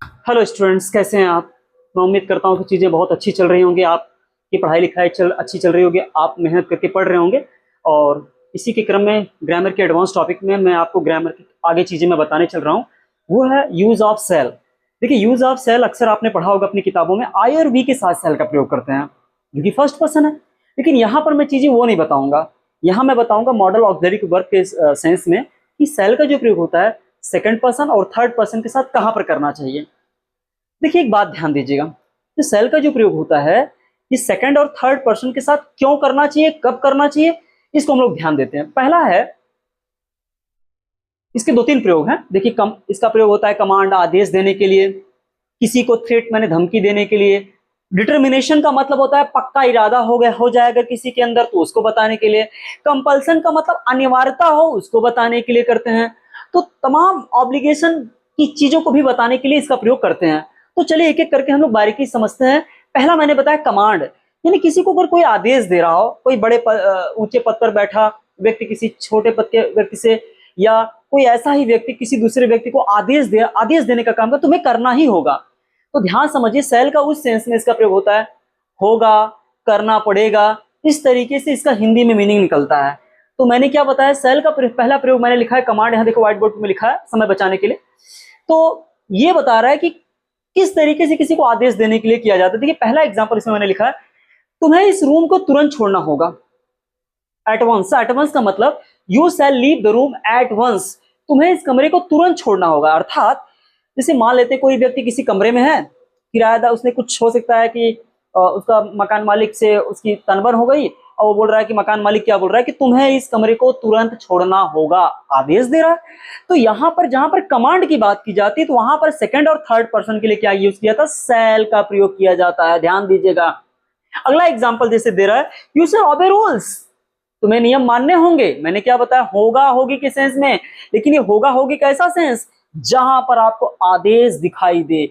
Hello students, कैसे हैं आप। मैं उम्मीद करता हूं कि चीज़ें बहुत अच्छी चल रही होंगी, आपकी पढ़ाई लिखाई अच्छी चल रही होगी, आप मेहनत करके पढ़ रहे होंगे। और इसी के क्रम में ग्रामर के एडवांस टॉपिक में मैं आपको ग्रामर की आगे चीज़ें मैं बताने चल रहा हूं। वो है यूज़ ऑफ सेल। देखिए, यूज़ ऑफ सेल अक्सर आपने पढ़ा होगा अपनी किताबों में, आई और वी के साथ सेल का प्रयोग करते हैं जो कि फर्स्ट पर्सन है। लेकिन यहाँ पर मैं चीज़ें वो नहीं बताऊँगा, यहाँ मैं बताऊँगा मॉडल ऑक्सिलरी वर्ब के सेंस में कि सेल का जो प्रयोग होता है सेकंड पर्सन और थर्ड पर्सन के साथ कहाँ पर करना चाहिए। देखिए, एक बात ध्यान दीजिएगा, जो सेल का जो प्रयोग होता है ये सेकंड और थर्ड पर्सन के साथ क्यों करना चाहिए, कब करना चाहिए, इसको हम लोग ध्यान देते हैं। पहला है, इसके दो तीन प्रयोग हैं। देखिए, इसका प्रयोग होता है कमांड, आदेश देने के लिए, किसी को थ्रेट माने धमकी देने के लिए। डिटर्मिनेशन का मतलब होता है पक्का इरादा हो जाएगा किसी के अंदर, तो उसको बताने के लिए। कंपल्सन का मतलब अनिवार्यता हो, उसको बताने के लिए करते हैं। तो तमाम ऑब्लिगेशन की चीजों को भी बताने के लिए इसका प्रयोग करते हैं। तो चलिए एक एक करके हम लोग बारीकी समझते हैं। पहला मैंने बताया कमांड, यानी किसी को अगर कोई आदेश दे रहा हो, कोई बड़े ऊंचे पद पर बैठा व्यक्ति किसी छोटे पद के व्यक्ति से, या कोई ऐसा ही व्यक्ति किसी दूसरे व्यक्ति को आदेश देने का काम कर, तुम्हें करना ही होगा। तो ध्यान समझिए, सेल का उस सेंस में इसका प्रयोग होता है होगा, करना पड़ेगा, इस तरीके से इसका हिंदी में मीनिंग निकलता है। तो मैंने क्या बताया, सेल का पहला प्रयोग मैंने लिखा है कमांड, यहाँ देखो व्हाइट बोर्ड में लिखा है समय बचाने के लिए। तो ये बता रहा है कि किस तरीके से किसी को आदेश देने के लिए किया जाता है। देखिए, पहला एग्जांपल इसमें मैंने लिखा है, तुम्हें इस रूम को तुरंत छोड़ना होगा। एट वंस, एट वंस का मतलब you shall leave the room at once, तुम्हें इस कमरे को तुरंत छोड़ना होगा। अर्थात जैसे मान लेते कोई व्यक्ति किसी कमरे में है, किराएदार, उसने कुछ हो सकता है कि उसका मकान मालिक से उसकी तनबर हो गई, और वो बोल रहा है कि मकान मालिक क्या बोल रहा है कि तुम्हें इस कमरे को तुरंत छोड़ना होगा, आदेश दे रहा है। तो यहाँ पर जहां पर कमांड की बात की जाती है, तो वहां पर सेकंड और थर्ड पर्सन के लिए क्या यूज किया था, सेल का प्रयोग किया जाता है, ध्यान दीजिएगा। अगला एग्जाम्पल जैसे दे रहा है, यू शैल ओबे रूल्स, तुम्हें नियम मानने होंगे। मैंने क्या बताया, होगा होगी के सेंस में, लेकिन ये होगा होगी कैसा सेंस, जहां पर आपको आदेश दिखाई दे,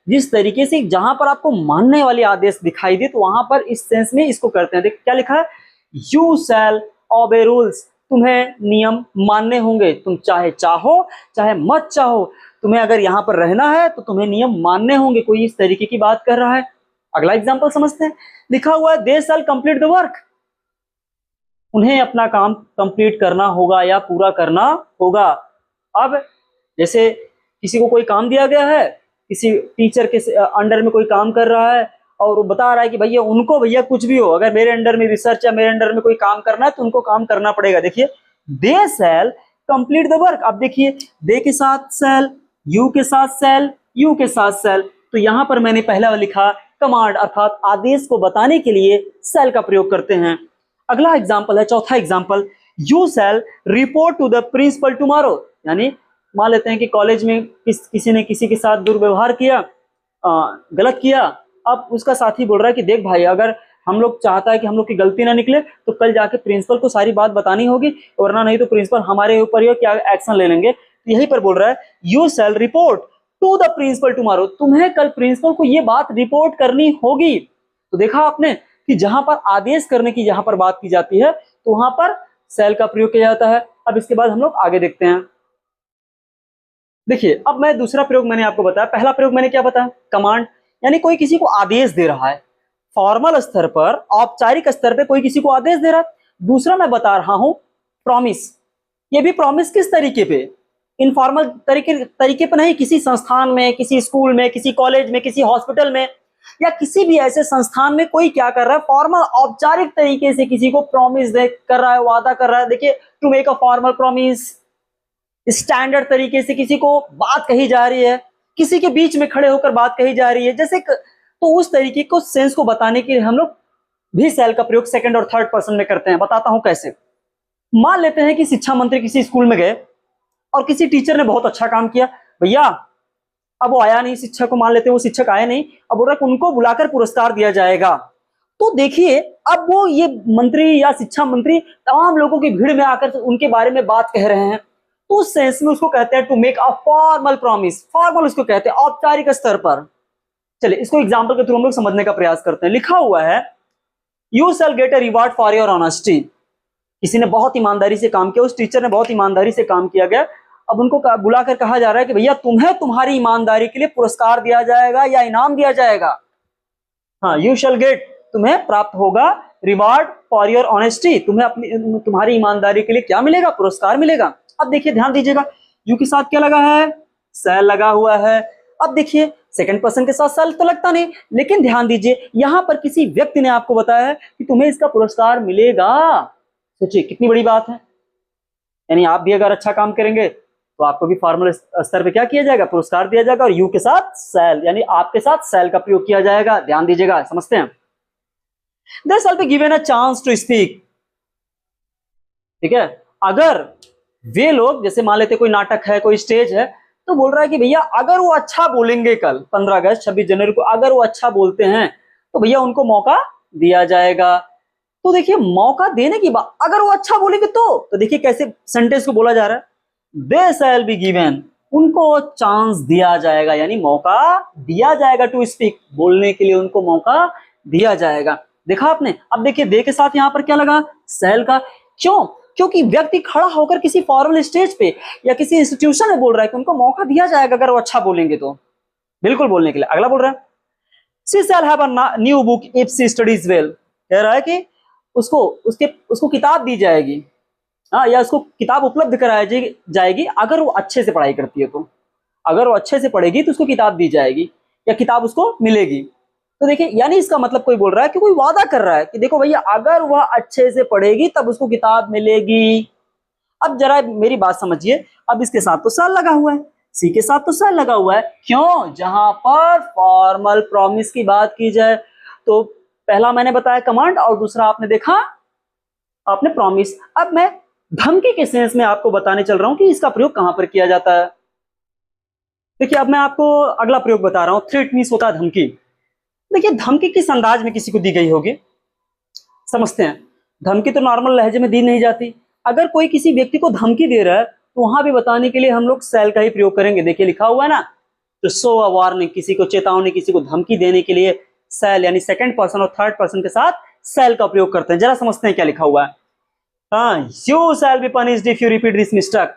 जिस तरीके से जहां पर आपको मानने वाले आदेश दिखाई दे, तो वहां पर इस सेंस में इसको करते हैं। देख क्या लिखा है, यू शैल ओबे रूल्स, तुम्हें नियम मानने होंगे, तुम चाहे चाहो चाहे मत चाहो, तुम्हें अगर यहां पर रहना है तो तुम्हें नियम मानने होंगे। कोई इस तरीके की बात कर रहा है। अगला एग्जाम्पल समझते हैं, लिखा हुआ है दे शैल कंप्लीट द वर्क, उन्हें अपना काम कंप्लीट करना होगा या पूरा करना होगा। अब जैसे किसी को कोई काम दिया गया है, किसी टीचर के अंडर में कोई काम कर रहा है, और वो बता रहा है कि भैया उनको, भैया कुछ भी हो, अगर मेरे अंडर में रिसर्च या मेरे अंडर में कोई काम करना है तो उनको काम करना पड़ेगा। देखिए, दे शैल कंप्लीट द वर्क। अब देखिए, दे के साथ सेल, यू के साथ सेल, यू के साथ सेल, तो यहां पर मैंने पहला लिखा कमांड, अर्थात आदेश को बताने के लिए सेल का प्रयोग करते हैं। अगला एग्जाम्पल है, चौथा example, you shall report to the principal tomorrow, यानी मान लेते हैं कि कॉलेज में किसी ने किसी के साथ दुर्व्यवहार किया, गलत किया। अब उसका साथी बोल रहा है कि देख भाई, अगर हम लोग चाहता है कि हम लोग की गलती ना निकले तो कल जाके प्रिंसिपल को सारी बात बतानी होगी, वरना नहीं तो प्रिंसिपल हमारे ऊपर ही क्या एक्शन ले लेंगे। तो यहीं पर बोल रहा है, you shall report to the principal tomorrow, तुम्हें कल प्रिंसिपल को ये बात रिपोर्ट करनी होगी। तो देखा आपने कि जहां पर आदेश करने की जहां पर बात की जाती है, तो वहां पर सेल का प्रयोग किया जाता है। अब इसके बाद हम लोग आगे देखते हैं। देखिए, अब मैं दूसरा प्रयोग मैंने आपको बताया, पहला प्रयोग मैंने क्या बताया, कमांड, यानी कोई किसी को आदेश दे रहा है, फॉर्मल स्तर पर, औपचारिक स्तर पर कोई किसी को आदेश दे रहा है। दूसरा मैं बता रहा हूं प्रॉमिस, ये भी प्रॉमिस किस तरीके पे, इनफॉर्मल तरीके पे नहीं, किसी संस्थान में, किसी स्कूल में, किसी कॉलेज में, किसी हॉस्पिटल में, या किसी भी ऐसे संस्थान में कोई क्या कर रहा है, फॉर्मल औपचारिक तरीके से किसी को प्रॉमिस कर रहा है, वादा कर रहा है। देखिए, to make a formal promise, standard तरीके से किसी को बात कही जा रही है, किसी के बीच में खड़े होकर बात कही जा रही है, जैसे तो उस तरीके को सेंस को बताने के लिए हम लोग भी सेल का प्रयोग सेकंड और थर्ड पर्सन में करते हैं। बताता हूं कैसे। मान लेते हैं कि शिक्षा मंत्री किसी स्कूल में गए और किसी टीचर ने बहुत अच्छा काम किया, भैया अब वो आया नहीं, शिक्षक को मान लेते हैं वो शिक्षक आया नहीं, अब बोल रहा है उनको बुलाकर पुरस्कार दिया जाएगा। तो देखिए, अब वो ये मंत्री या शिक्षा मंत्री तमाम लोगों की भीड़ में आकर उनके बारे में बात कह रहे हैं, तो उस सेंस में उसको कहते हैं to make a formal promise, formal उसको कहते हैं औपचारिक स्तर पर। चलिए, इसको एग्जाम्पल के थ्रू हम लोग समझने का प्रयास करते हैं। लिखा हुआ है, you shell get a reward for your honesty, किसी ने बहुत ईमानदारी से काम किया, उस टीचर ने बहुत ईमानदारी से काम किया गया, अब उनको बुलाकर कहा जा रहा है कि भैया तुम्हें तुम्हारी ईमानदारी के लिए पुरस्कार दिया जाएगा या इनाम दिया जाएगा। हाँ, यू शैल गेट, तुम्हें प्राप्त होगा रिवार्ड फॉर योर ऑनेस्टी, तुम्हें अपनी तुम्हारी ईमानदारी के लिए क्या मिलेगा, पुरस्कार मिलेगा। अब देखिए ध्यान दीजिएगा, यू के साथ क्या लगा है, सेल लगा हुआ है। अब देखिए सेकंड पर्सन के साथ सेल तो लगता नहीं, लेकिन ध्यान दीजिए यहां पर किसी व्यक्ति ने आपको बताया है कि तुम्हें इसका पुरस्कार मिलेगा। सोचिए कितनी बड़ी बात है, यानी आप भी अगर अच्छा काम करेंगे तो आपको भी फॉर्मल स्तर पे क्या किया जाएगा, पुरस्कार दिया जाएगा। और यू के साथ सेल, यानी आपके साथ सेल का प्रयोग किया जाएगा। ध्यान दीजिएगा, समझते हैं। They shall be given a chance to speak, ठीक है। अगर वे लोग, जैसे मान लेते कोई नाटक है, कोई स्टेज है, तो बोल रहा है कि भैया अगर वो अच्छा बोलेंगे कल 15 अगस्त 26 जनवरी को, अगर वो अच्छा बोलते हैं तो भैया उनको मौका दिया जाएगा। तो देखिए मौका देने की बात, अगर वो अच्छा बोलेंगे तो देखिए कैसे सेंटेंस को बोला जा रहा है, दे शैल बी गिवन, उनको चांस दिया जाएगा, यानी मौका दिया जाएगा टू स्पीक, बोलने के लिए उनको मौका दिया जाएगा। देखा आपने। अब देखिए दे के साथ यहां पर क्या लगा, शैल का। क्यों? क्योंकि व्यक्ति खड़ा होकर किसी फॉर्मल स्टेज पे या किसी इंस्टीट्यूशन में बोल रहा है कि उनको मौका दिया जाएगा अगर वो अच्छा बोलेंगे तो, बिल्कुल बोलने के लिए। अगला बोल रहा है, she shall have a new book if she studies well, कह रहा है कि उसको किताब दी जाएगी, हाँ, या उसको किताब उपलब्ध कराई जाएगी अगर वो अच्छे से पढ़ाई करती है तो। अगर वो अच्छे से पढ़ेगी तो उसको किताब दी जाएगी या किताब उसको मिलेगी। तो देखिए यानी इसका मतलब कोई बोल रहा है कि कोई वादा कर रहा है कि देखो भैया अगर वह अच्छे से पढ़ेगी तब उसको किताब मिलेगी। अब जरा मेरी बात समझिए, अब इसके साथ तो साल लगा हुआ है, सी के साथ तो साल लगा हुआ है। क्यों? जहां पर फॉर्मल प्रॉमिस की बात की जाए तो पहला मैंने बताया कमांड और दूसरा आपने देखा आपने प्रॉमिस। अब मैं धमकी के सेंस में आपको बताने चल रहा हूं कि इसका प्रयोग कहां पर किया जाता है। देखिए अब मैं आपको अगला प्रयोग बता रहा हूं, थ्रेट मीन्स होता है धमकी। देखिए धमकी किस अंदाज में किसी को दी गई होगी, समझते हैं। धमकी तो नॉर्मल लहजे में दी नहीं जाती। अगर कोई किसी व्यक्ति को धमकी दे रहा है तो वहां भी बताने के लिए हम लोग शैल का ही प्रयोग करेंगे। देखिए लिखा हुआ है ना, तो शो अ वार्निंग, किसी को चेतावनी, किसी को धमकी देने के लिए शैल, यानी सेकंड पर्सन और थर्ड पर्सन के साथ शैल का प्रयोग करते हैं। जरा समझते हैं क्या लिखा हुआ है। हाँ, you shall be punished if you repeat this mistake.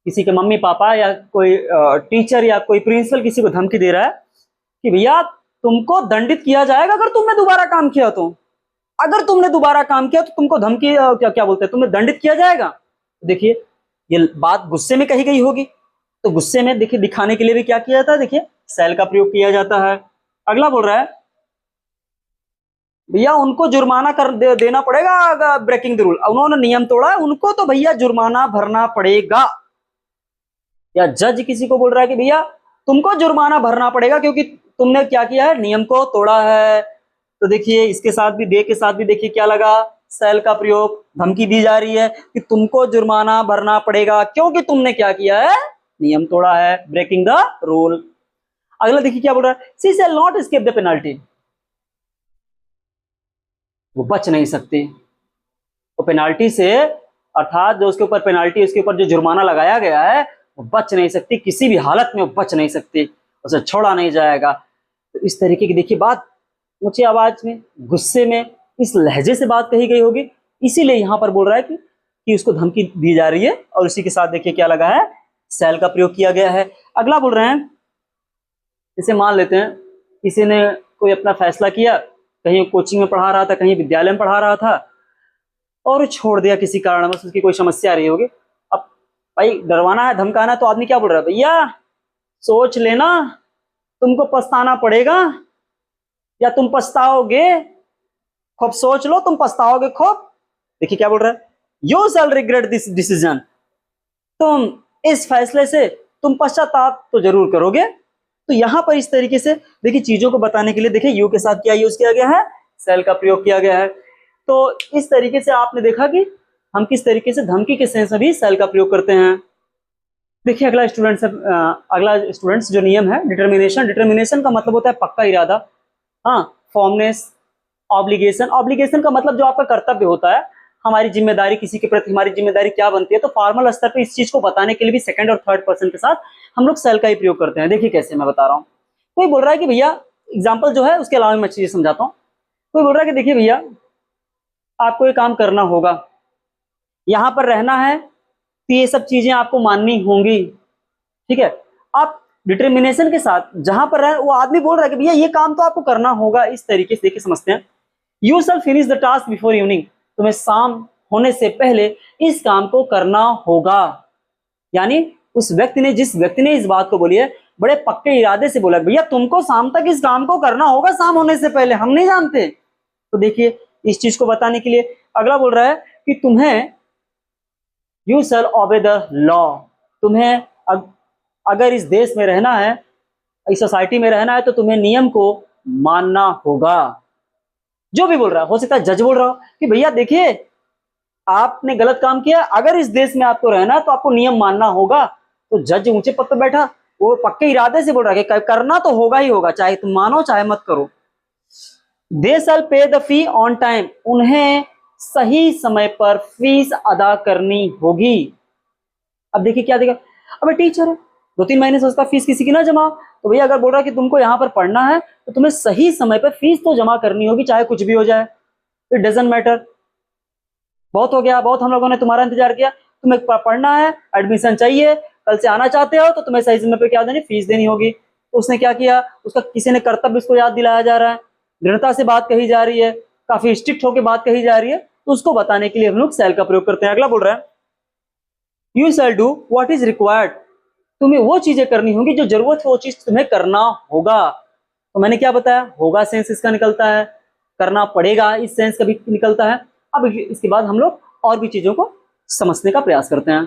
किसी के मम्मी पापा या कोई टीचर या कोई प्रिंसिपल किसी को धमकी दे रहा है कि भैया तुमको दंडित किया जाएगा अगर तुमने दोबारा काम किया तो। अगर तुमने दोबारा काम किया तो तुमको धमकी क्या क्या बोलते हैं, तुम्हें दंडित किया जाएगा। देखिए ये बात गुस्से में कही गई होगी, तो गुस्से में देखिए दिखाने के लिए भी क्या किया जाता है, देखिए शैल का प्रयोग किया जाता है। अगला बोल रहा है भैया उनको जुर्माना देना पड़ेगा ब्रेकिंग द रूल, उन्होंने नियम तोड़ा है उनको तो भैया जुर्माना भरना पड़ेगा। या जज किसी को बोल रहा है कि भैया तुमको जुर्माना भरना पड़ेगा क्योंकि तुमने क्या किया है, नियम को तोड़ा है। तो देखिए इसके साथ भी, दे के साथ भी देखिए क्या लगा, शैल का प्रयोग। धमकी दी जा रही है कि तुमको जुर्माना भरना पड़ेगा क्योंकि तुमने क्या किया है, नियम तोड़ा है, ब्रेकिंग द रूल। अगला देखिए क्या बोल रहा है, she shall not escape the penalty, वो बच नहीं सकती। तो पेनाल्टी से, अर्थात जो उसके ऊपर पेनाल्टी, उसके ऊपर जो जुर्माना लगाया गया है वो बच नहीं सकती, किसी भी हालत में वो बच नहीं सकती, उसे छोड़ा नहीं जाएगा। तो इस तरीके की देखिए बात ऊंची आवाज में, गुस्से में, इस लहजे से बात कही गई होगी, इसीलिए यहां पर बोल रहा है कि उसको धमकी दी जा रही है। और इसी के साथ देखिए क्या लगा है, शैल का प्रयोग किया गया है। अगला बोल रहे हैं, इसे मान लेते हैं किसी ने कोई अपना फैसला किया, कहीं कोचिंग में पढ़ा रहा था, कहीं विद्यालय में पढ़ा रहा था और छोड़ दिया किसी कारणवश, उसकी कोई समस्या आ रही होगी। अब भाई डरवाना है, धमकाना है, तो आदमी क्या बोल रहा है, भैया सोच लेना तुमको पछताना पड़ेगा या तुम पछताओगे, खूब सोच लो तुम पछताओगे खूब। देखिए क्या बोल रहा है, you shell regret this decision, तुम इस फैसले से तुम पश्चाताप तो जरूर करोगे। तो यहां पर इस तरीके से देखिए चीजों को बताने के लिए देखिए यू के साथ क्या यूज किया गया है, शैल का प्रयोग किया गया है। तो इस तरीके से आपने देखा कि हम किस तरीके से धमकी के सेंस में भी शैल का प्रयोग करते हैं। देखिए अगला स्टूडेंट्स जो नियम है, डिटर्मिनेशन। डिटर्मिनेशन का मतलब होता है पक्का इरादा। हाँ, फॉर्मनेस, ऑब्लिगेशन। ऑब्लिगेशन का मतलब जो आपका कर्तव्य होता है, हमारी जिम्मेदारी, किसी के प्रति हमारी जिम्मेदारी क्या बनती है। तो फॉर्मल स्तर पे इस चीज को बताने के लिए भी सेकंड और थर्ड पर्सन के साथ हम लोग शैल का ही प्रयोग करते हैं। देखिए कैसे, मैं बता रहा हूँ। कोई बोल रहा है कि भैया, एग्जाम्पल जो है उसके अलावा मैं चीजें समझाता हूँ। कोई बोल रहा है कि देखिए भैया आपको ये काम करना होगा, यहां पर रहना है तो ये सब चीजें आपको माननी होंगी, ठीक है। आप डिटर्मिनेशन के साथ जहां पर है वो आदमी बोल रहा है कि भैया ये काम तो आपको करना होगा, इस तरीके से देखिए समझते हैं। You shall finish the task before evening, तुम्हें शाम होने से पहले इस काम को करना होगा। यानी उस व्यक्ति ने, जिस व्यक्ति ने इस बात को बोली है, बड़े पक्के इरादे से बोला भैया तुमको शाम तक इस काम को करना होगा, शाम होने से पहले, हम नहीं जानते। तो देखिए इस चीज को बताने के लिए अगला बोल रहा है कि तुम्हें you shall obey the law, तुम्हें अगर इस देश में रहना है, इस सोसाइटी में रहना है, तो तुम्हें नियम को मानना होगा। जो भी बोल रहा है, हो सकता है जज बोल रहा हो कि भैया देखिए आपने गलत काम किया, अगर इस देश में आपको रहना है तो आपको नियम मानना होगा। तो जज ऊंचे पद पर बैठा, वो पक्के इरादे से बोल रहा है कि करना तो होगा ही होगा, चाहे तुम मानो चाहे मत करो। दे शैल पे द फी ऑन टाइम, उन्हें सही समय पर फीस अदा करनी होगी। अब देखिए क्या देगा, अब टीचर है 2-3 महीने से उसका फीस किसी की ना जमा, तो भैया अगर बोल रहा है कि तुमको यहाँ पर पढ़ना है तो तुम्हें सही समय पर फीस तो जमा करनी होगी, चाहे कुछ भी हो जाए, इट डजंट मैटर। बहुत हो गया, बहुत हम लोगों ने तुम्हारा इंतजार किया, तुम्हें पढ़ना है, एडमिशन चाहिए, कल से आना चाहते हो तो तुम्हें सही समय पे क्या देनी, फीस देनी होगी। तो उसने क्या किया, उसका किसी ने कर्तव्य उसको याद दिलाया जा रहा है, दृढ़ता से बात कही जा रही है, काफी स्ट्रिक्ट होकर बात कही जा रही है, तो उसको बताने के लिए हम लोग शैल का प्रयोग करते हैं। अगला बोल रहा है you shall do what is required, तुम्हें वो चीजें करनी होंगी जो जरूरत है, वो चीज तुम्हें करना होगा। तो मैंने क्या बताया, होगा सेंस इसका निकलता है, करना पड़ेगा इस सेंस का भी निकलता है। अब इसके बाद हम लोग और भी चीजों को समझने का प्रयास करते हैं।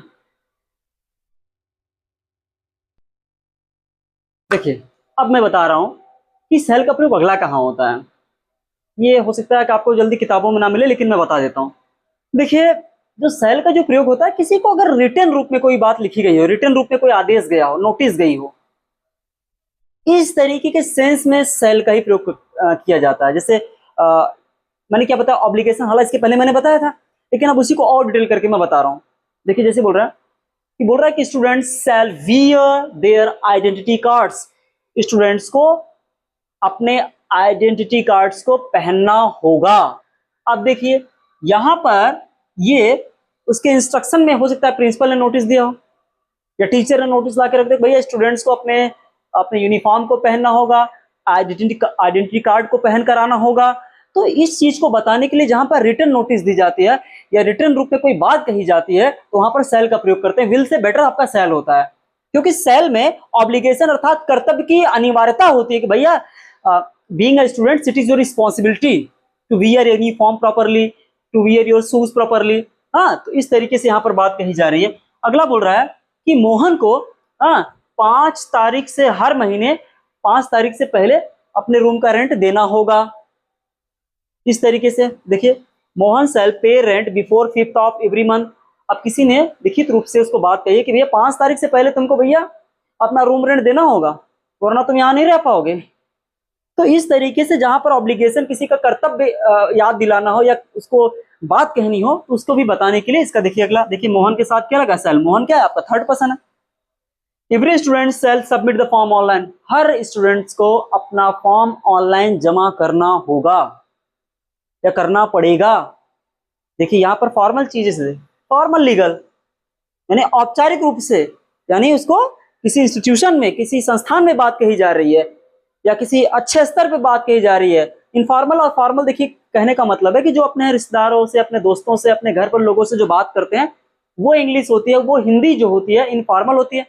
देखिए अब मैं बता रहा हूं कि शैल का प्रयोग अगला कहां होता है। ये हो सकता है कि आपको जल्दी किताबों में ना मिले, लेकिन मैं बता देता हूं। देखिए जो शैल का जो प्रयोग होता है, किसी को अगर रिटन रूप में कोई बात लिखी गई हो, रिटन रूप में कोई आदेश गया हो, नोटिस गई हो, इस तरीके के सेंस में शैल का ही प्रयोग किया जाता है। जैसे मैंने क्या बताया, ऑब्लिगेशन, हालांकि इसके पहले मैंने बताया था, लेकिन अब उसी को और डिटेल करके मैं बता रहा हूं। देखिए जैसे बोल रहा है कि students shall wear their identity cards, students को अपने आइडेंटिटी कार्ड्स को पहनना होगा। अब देखिए यहां पर ये उसके इंस्ट्रक्शन में हो सकता है प्रिंसिपल ने नोटिस दिया हो या टीचर ने नोटिस ला के रख दिया, भैया स्टूडेंट्स को अपने अपने यूनिफॉर्म को पहनना होगा, आइडेंटिटी कार्ड को पहन कर आना होगा। तो इस चीज को बताने के लिए जहां पर रिटन नोटिस दी जाती है या रिटन रूप में कोई बात कही जाती है, तो वहां पर शैल का प्रयोग करते हैं। विल से बेटर आपका शैल होता है, क्योंकि शैल में ऑब्लिगेशन अर्थात कर्तव्य की अनिवार्यता होती है कि भैया being a student it is your responsibility to wear uniform properly, to wear your shoes properly. हाँ, तो इस तरीके से यहाँ पर बात कही जा रही है। अगला बोल रहा है कि मोहन को 5 तारीख से हर महीने 5 तारीख से पहले अपने रूम का रेंट देना होगा। इस तरीके से देखिए, मोहन शैल पे rent before 5th of every month. अब किसी ने लिखित रूप से उसको बात कही कि भैया 5 तारीख से पहले तुमको भैया अपना रूम रेंट देना होगा, वरना तुम यहाँ नहीं रह पाओगे। तो इस तरीके से जहां पर ऑब्लिगेशन, किसी का कर्तव्य याद दिलाना हो या उसको बात कहनी हो, तो उसको भी बताने के लिए इसका देखिए अगला, देखिए मोहन के साथ क्या लगा, शैल। मोहन क्या है आपका, थर्ड पर्सन है। Every student shall submit the form online, हर स्टूडेंट्स को अपना फॉर्म ऑनलाइन जमा करना होगा या करना पड़ेगा। देखिए यहाँ पर फॉर्मल चीजें से, फॉर्मल लीगल यानी औपचारिक रूप से, यानी उसको किसी इंस्टीट्यूशन में, किसी संस्थान में बात कही जा रही है या किसी अच्छे स्तर पे बात कही जा रही है। इनफॉर्मल और फॉर्मल देखिए कहने का मतलब है कि जो अपने रिश्तेदारों से, अपने दोस्तों से, अपने घर पर लोगों से जो बात करते हैं वो इंग्लिश होती है, वो हिंदी जो होती है इनफॉर्मल होती है।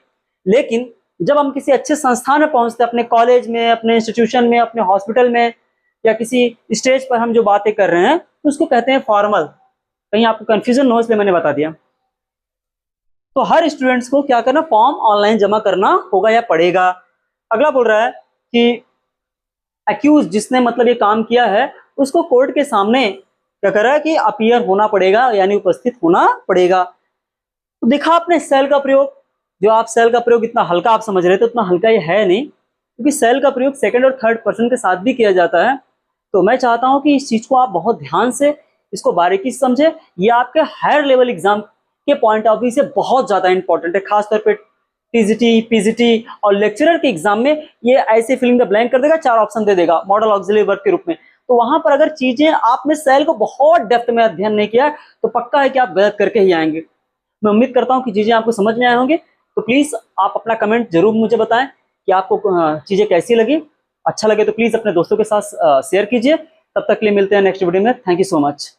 लेकिन जब हम किसी अच्छे संस्थान में पहुंचते हैं, अपने कॉलेज में, अपने इंस्टीट्यूशन में, अपने हॉस्पिटल में या किसी स्टेज पर हम जो बातें कर रहे हैं, तो उसको कहते हैं फॉर्मल। कहीं आपको कंफ्यूजन न हो इसलिए मैंने बता दिया। तो हर स्टूडेंट्स को क्या करना, फॉर्म ऑनलाइन जमा करना होगा या पड़ेगा। अगला बोल रहा है कि अक्यूज, जिसने मतलब ये काम किया है, उसको कोर्ट के सामने क्या कर रहा है कि अपीयर होना पड़ेगा, यानी उपस्थित होना पड़ेगा। तो देखा आपने शैल का प्रयोग, जो आप शैल का प्रयोग इतना हल्का आप समझ रहे थे, उतना हल्का ये है नहीं, क्योंकि शैल का प्रयोग सेकंड और थर्ड पर्सन के साथ भी किया जाता है। तो मैं चाहता हूं कि इस चीज को आप बहुत ध्यान से, इसको बारीकी से समझे। ये आपके हायर लेवल एग्जाम के पॉइंट ऑफ व्यू से बहुत ज्यादा इंपॉर्टेंट है, खासतौर पर टीजीटी, पीजीटी और लेक्चरर के एग्जाम में ये ऐसे फिलिंग द ब्लैंक कर देगा, 4 ऑप्शन दे देगा मॉडल ऑक्सिलरी वर्ब के रूप में। तो वहां पर अगर चीजें आपने शैल को बहुत डेप्थ में अध्ययन नहीं किया तो पक्का है कि आप गलत करके ही आएंगे। मैं उम्मीद करता हूँ कि चीज़ें आपको समझ में आए होंगे। तो प्लीज़ आप अपना कमेंट जरूर मुझे बताएं कि आपको चीज़ें कैसी लगी। अच्छा लगे तो प्लीज़ अपने दोस्तों के साथ शेयर कीजिए। तब तक के लिए मिलते हैं नेक्स्ट वीडियो में। Thank you so much.